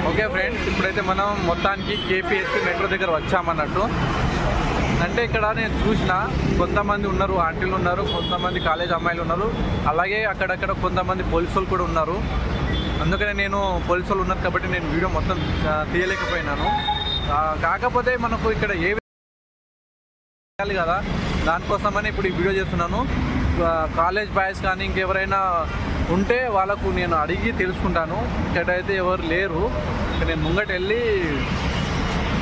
Okay friends, ఇప్పుడైతే మనం మొత్తానికి కేపీఎస్సీ మెట్రో దగ్గర వచ్చామన్నట్టు. అంటే ఇక్కడ నేను చూసిన కొంతమంది ఉన్నారు, ఆంటీలు ఉన్నారు, కొంతమంది కాలేజ్ అమ్మాయిలు ఉన్నారు, అలాగే అక్కడక్కడ కొంతమంది పోలీసు వాళ్ళు కూడా ఉన్నారు. అందుకనే నేను పోలీసు వాళ్ళు ఉన్నారు కాబట్టి నేను వీడియో మొత్తం తీయలేకపోయినాను. కాకపోతే మనకు ఇక్కడ ఏ చేయాలి కదా, దానికోసమని ఇప్పుడు ఈ వీడియో చేస్తున్నాను. కాలేజ్ బాయ్స్ కానీ ఇంకెవరైనా ఉంటే వాళ్ళకు నేను అడిగి తెలుసుకుంటాను. ఇక్కడైతే ఎవరు లేరు. ఇక్కడ నేను ముంగట వెళ్ళి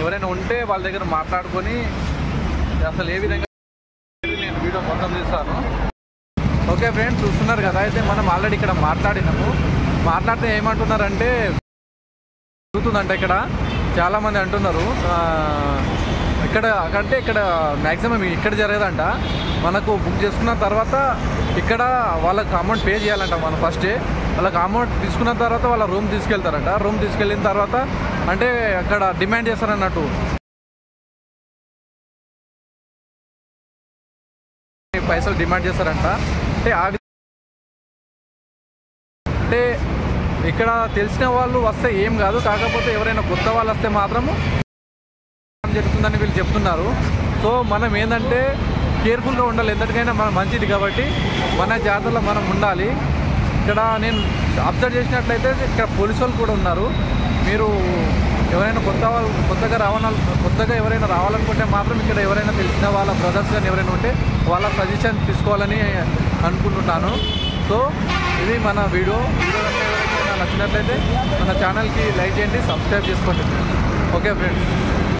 ఎవరైనా ఉంటే వాళ్ళ దగ్గర మాట్లాడుకొని అసలు ఏ విధంగా నేను వీడియో మొత్తం తీస్తాను. ఓకే ఫ్రెండ్స్, చూస్తున్నారు కదా, అయితే మనం ఆల్రెడీ ఇక్కడ మాట్లాడితే ఏమంటున్నారంటే జరుగుతుందంట. ఇక్కడ చాలామంది అంటున్నారు ఇక్కడ మ్యాక్సిమం ఇక్కడ జరగదంట. మనకు బుక్ చేసుకున్న తర్వాత ఇక్కడ వాళ్ళకి అమౌంట్ పే చేయాలంట. మనం ఫస్టే వాళ్ళకి అమౌంట్ తీసుకున్న తర్వాత వాళ్ళ రూమ్ తీసుకెళ్తారంట. రూమ్ తీసుకెళ్ళిన తర్వాత అంటే అక్కడ డిమాండ్ చేస్తారన్నట్టు, పైసలు డిమాండ్ చేస్తారంట. అంటే ఇక్కడ తెలిసిన వాళ్ళు వస్తే ఏం కాదు, కాకపోతే ఎవరైనా కొత్త వాళ్ళు వస్తే మాత్రము జరుగుతుందని వీళ్ళు చెప్తున్నారు. సో మనం ఏంటంటే కేర్ఫుల్గా ఉండాలి. ఎందుకైనా మనం మంచిది కాబట్టి మన జాగ్రత్తలో మనం ఉండాలి. ఇక్కడ నేను అబ్జర్వ్ చేసినట్లయితే ఇక్కడ పోలీసు వాళ్ళు కూడా ఉన్నారు. మీరు ఎవరైనా కొత్తగా ఎవరైనా రావాలనుకుంటే మాత్రం ఇక్కడ ఎవరైనా తెలిసిన వాళ్ళ బ్రదర్స్ కానీ ఎవరైనా ఉంటే వాళ్ళ సజెషన్ తీసుకోవాలని అనుకుంటున్నాను. సో ఇది మన వీడియో ఎవరైనా నచ్చినట్లయితే మన ఛానల్కి లైక్ చేయండి, సబ్స్క్రైబ్ చేసుకోండి. Okay friends.